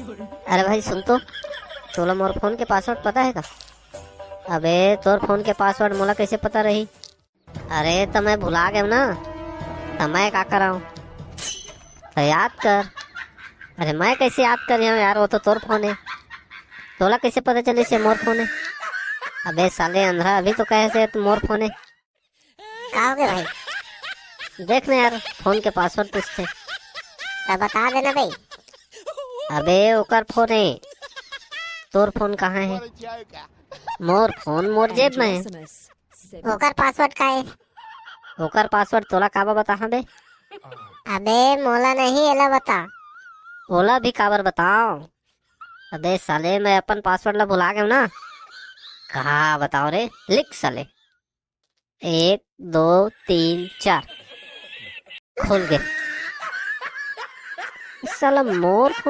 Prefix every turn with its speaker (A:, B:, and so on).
A: अरे भाई सुन तो, तोला मोर फोन के पासवर्ड पता है का? अबे तोर फोन के पासवर्ड मोला कैसे पता रही? अरे तो मैं भुला गया ना, तो मैं का कराऊं? तो याद कर। अरे मैं कैसे याद कर रही हूँ यार, वो तो तोर फोन है। तोला कैसे पता चले से मोर फोन है? अबे साले अंधा, अभी तो कहे से तू मोर फोन है।
B: का हो गया भाई?
A: देख ना यार, फोन के पासवर्ड पूछते।
B: तो बता देना भाई।
A: अबे ओकर फोन है, तोर फोन कहाँ है? मोर फोन मोर जेब में है।
B: ओकर पासवर्ड का है?
A: ओकर पासवर्ड तोला काबा बता बे?
B: अबे मोला नहीं एला बता।
A: ओला भी काबर बताओ? अबे साले मैं अपन पासवर्ड ला भुला गया ना। कहा बताओ रे, लिख साले। 1 2 3 4 खुल गए। साला मोर